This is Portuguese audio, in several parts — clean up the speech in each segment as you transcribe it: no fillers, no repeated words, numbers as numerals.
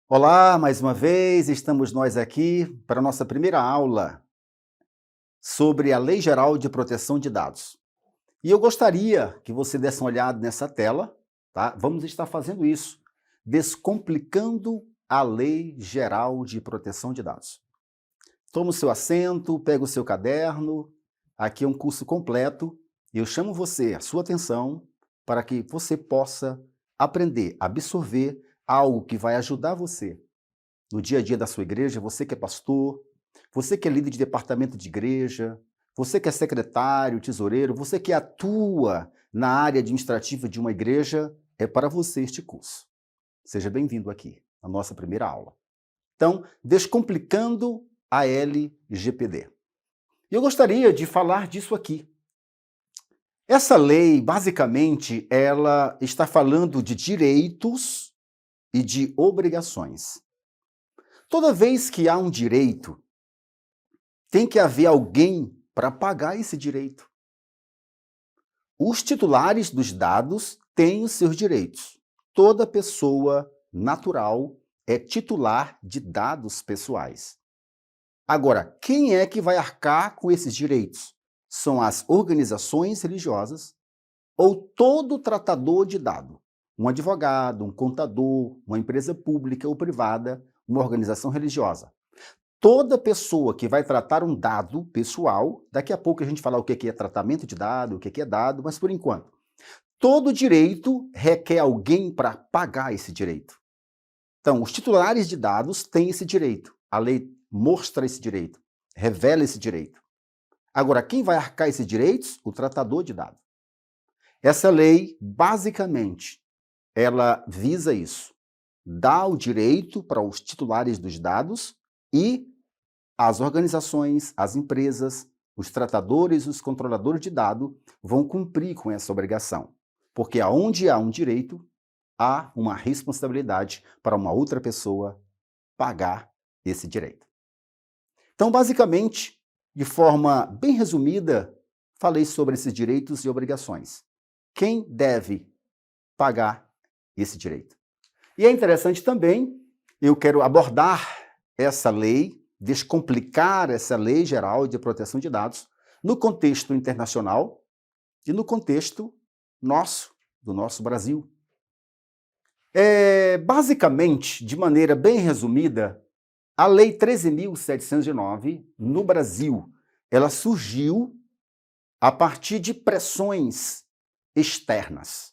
Olá, mais uma vez, estamos nós aqui para a nossa primeira aula sobre a Lei Geral de Proteção de Dados. E eu gostaria que você desse uma olhada nessa tela, tá? Vamos estar fazendo isso, descomplicando a Lei Geral de Proteção de Dados. Toma o seu assento, pega o seu caderno, aqui é um curso completo, e eu chamo você, a sua atenção, para que você possa aprender, absorver algo que vai ajudar você no dia a dia da sua igreja, você que é pastor, você que é líder de departamento de igreja, você que é secretário, tesoureiro, você que atua na área administrativa de uma igreja, é para você este curso. Seja bem-vindo aqui, na nossa primeira aula. Então, descomplicando a LGPD. E eu gostaria de falar disso aqui. Essa lei, basicamente, ela está falando de direitos e de obrigações. Toda vez que há um direito, tem que haver alguém para pagar esse direito. Os titulares dos dados têm os seus direitos. Toda pessoa natural é titular de dados pessoais. Agora, quem é que vai arcar com esses direitos? São as organizações religiosas ou todo tratador de dado. Um advogado, um contador, uma empresa pública ou privada, uma organização religiosa. Toda pessoa que vai tratar um dado pessoal, daqui a pouco a gente fala o que é tratamento de dado, o que é dado, mas por enquanto, todo direito requer alguém para pagar esse direito. Então, os titulares de dados têm esse direito. A lei mostra esse direito, revela esse direito. Agora, quem vai arcar esses direitos? O tratador de dados. Essa lei, basicamente, ela visa isso. Dá o direito para os titulares dos dados e as organizações, as empresas, os tratadores, os controladores de dado vão cumprir com essa obrigação. Porque aonde há um direito, há uma responsabilidade para uma outra pessoa pagar esse direito. Então, basicamente, de forma bem resumida, falei sobre esses direitos e obrigações. Quem deve pagar esse direito? E é interessante também, eu quero abordar essa lei, descomplicar essa Lei Geral de Proteção de Dados no contexto internacional e no contexto nosso, do nosso Brasil. Basicamente, de maneira bem resumida, a Lei 13.709, no Brasil, ela surgiu a partir de pressões externas,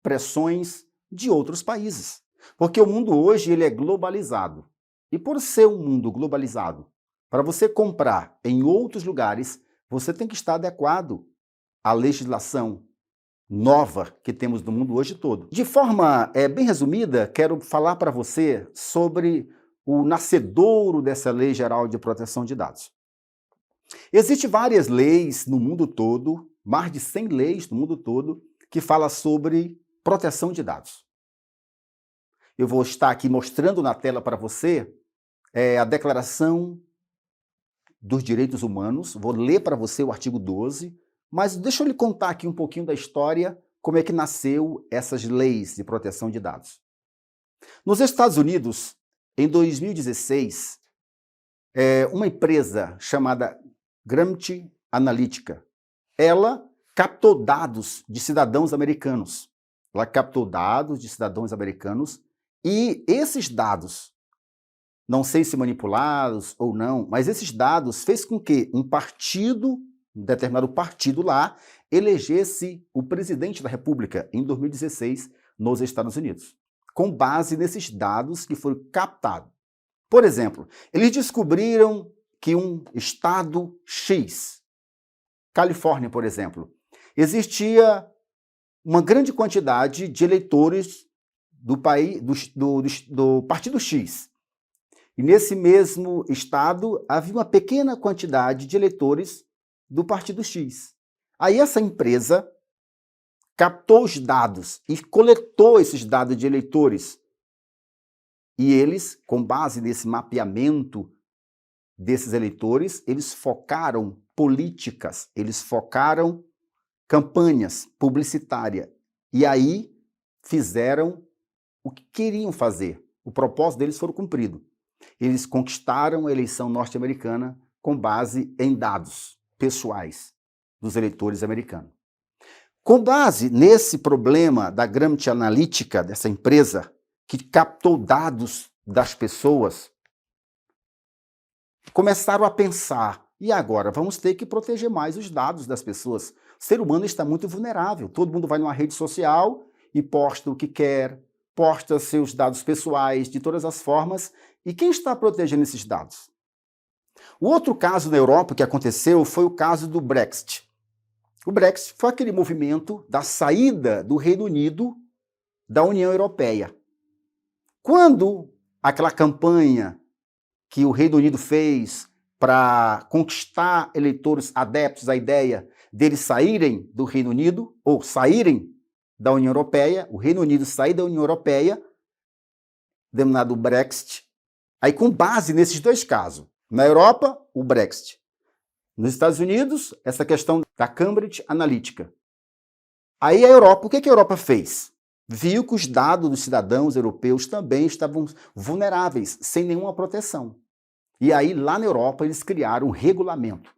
pressões de outros países. Porque o mundo hoje ele é globalizado. E por ser um mundo globalizado, para você comprar em outros lugares, você tem que estar adequado à legislação nova que temos no mundo hoje todo. De forma bem resumida, quero falar para você sobre o nascedouro dessa Lei Geral de Proteção de Dados. Existem várias leis no mundo todo, mais de 100 leis no mundo todo, que falam sobre proteção de dados. Eu vou estar aqui mostrando na tela para você a Declaração dos Direitos Humanos, vou ler para você o artigo 12, mas deixa eu lhe contar aqui um pouquinho da história, como é que nasceu essas leis de proteção de dados. Nos Estados Unidos, em 2016, uma empresa chamada Cambridge Analytica, ela captou dados de cidadãos americanos. Ela captou dados de cidadãos americanos e esses dados, não sei se manipulados ou não, mas esses dados fez com que um determinado partido lá, elegesse o presidente da República em 2016 nos Estados Unidos, com base nesses dados que foram captados. Por exemplo, eles descobriram que um estado X, Califórnia, por exemplo, existia uma grande quantidade de eleitores do partido X. E nesse mesmo estado havia uma pequena quantidade de eleitores do partido X. Aí essa empresa captou os dados e coletou esses dados de eleitores. E eles, com base nesse mapeamento desses eleitores, eles focaram políticas, eles focaram campanhas publicitárias. E aí fizeram o que queriam fazer, O propósito deles foi cumprido. Eles conquistaram a eleição norte-americana com base em dados pessoais dos eleitores americanos. Com base nesse problema da Cambridge Analytica, dessa empresa que captou dados das pessoas, começaram a pensar, e agora? Vamos ter que proteger mais os dados das pessoas. O ser humano está muito vulnerável. Todo mundo vai numa rede social e posta o que quer, posta seus dados pessoais de todas as formas. E quem está protegendo esses dados? O outro caso na Europa que aconteceu foi o caso do Brexit. O Brexit foi aquele movimento da saída do Reino Unido da União Europeia. Quando aquela campanha que o Reino Unido fez para conquistar eleitores adeptos à ideia deles saírem do Reino Unido, ou saírem da União Europeia, o Reino Unido sair da União Europeia, denominado Brexit, aí com base nesses dois casos, na Europa, o Brexit. Nos Estados Unidos, essa questão da Cambridge Analytica. Aí a Europa, o que a Europa fez? Viu que os dados dos cidadãos europeus também estavam vulneráveis, sem nenhuma proteção. E aí, lá na Europa, eles criaram um regulamento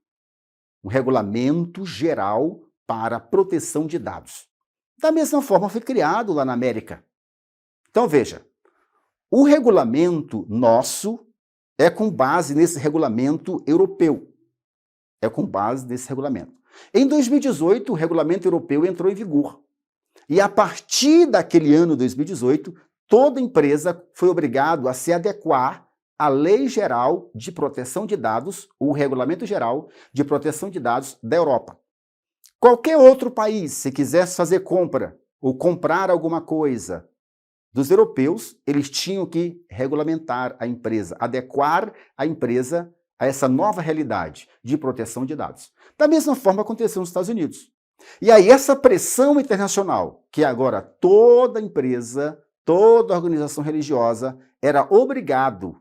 geral para a proteção de dados. Da mesma forma, foi criado lá na América. Então, veja, o regulamento nosso é com base nesse regulamento europeu. É com base nesse regulamento. Em 2018, o regulamento europeu entrou em vigor. E a partir daquele ano, 2018, toda empresa foi obrigada a se adequar à Lei Geral de Proteção de Dados, o Regulamento Geral de Proteção de Dados da Europa. Qualquer outro país, se quisesse fazer compra ou comprar alguma coisa dos europeus, eles tinham que regulamentar a empresa, adequar a empresa a essa nova realidade de proteção de dados. Da mesma forma aconteceu nos Estados Unidos. E aí essa pressão internacional, que agora toda empresa, toda organização religiosa era obrigada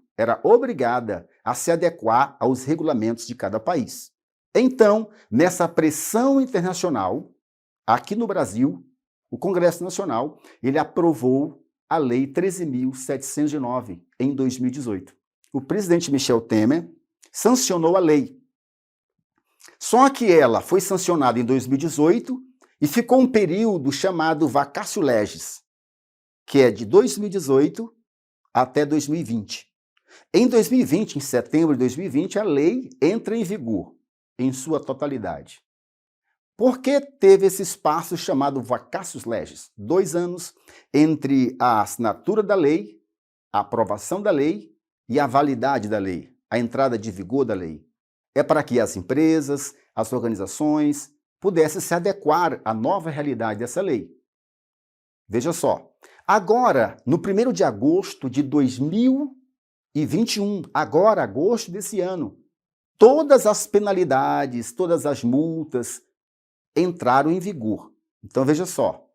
a se adequar aos regulamentos de cada país. Então, nessa pressão internacional, aqui no Brasil, o Congresso Nacional, ele aprovou a Lei 13.709 em 2018. O presidente Michel Temer sancionou a lei. Só que ela foi sancionada em 2018 e ficou um período chamado vacatio legis, que é de 2018 até 2020. Em 2020, em setembro de 2020, a lei entra em vigor em sua totalidade. Por que teve esse espaço chamado vacatio legis? 2 anos entre a assinatura da lei, a aprovação da lei e a validade da lei, a entrada de vigor da lei. É para que as empresas, as organizações pudessem se adequar à nova realidade dessa lei. Veja só, agora, no 1º de agosto de 2021, agora, agosto desse ano, todas as penalidades, todas as multas entraram em vigor. Então, veja só,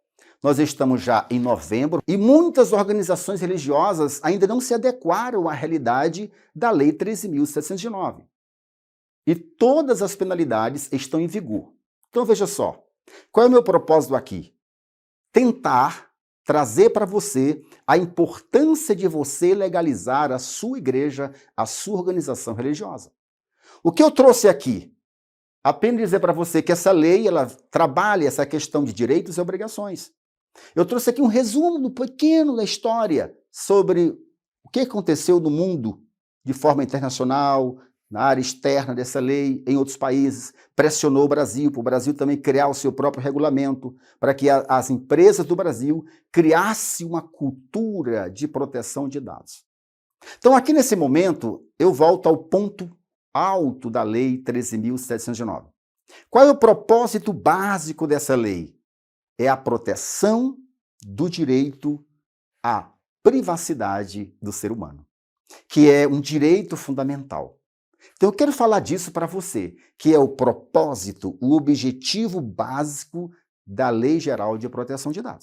nós estamos já em novembro e muitas organizações religiosas ainda não se adequaram à realidade da Lei 13.709. E todas as penalidades estão em vigor. Então, veja só, qual é o meu propósito aqui? Tentar trazer para você a importância de você legalizar a sua igreja, a sua organização religiosa. O que eu trouxe aqui? Apenas dizer para você que essa lei, ela trabalha essa questão de direitos e obrigações. Eu trouxe aqui um resumo pequeno da história sobre o que aconteceu no mundo de forma internacional, na área externa dessa lei, em outros países, pressionou o Brasil, para o Brasil também criar o seu próprio regulamento, para que as empresas do Brasil criassem uma cultura de proteção de dados. Então, aqui nesse momento, eu volto ao ponto alto da Lei 13.709. Qual é o propósito básico dessa lei? É a proteção do direito à privacidade do ser humano, que é um direito fundamental. Então, eu quero falar disso para você, que é o propósito, o objetivo básico da Lei Geral de Proteção de Dados.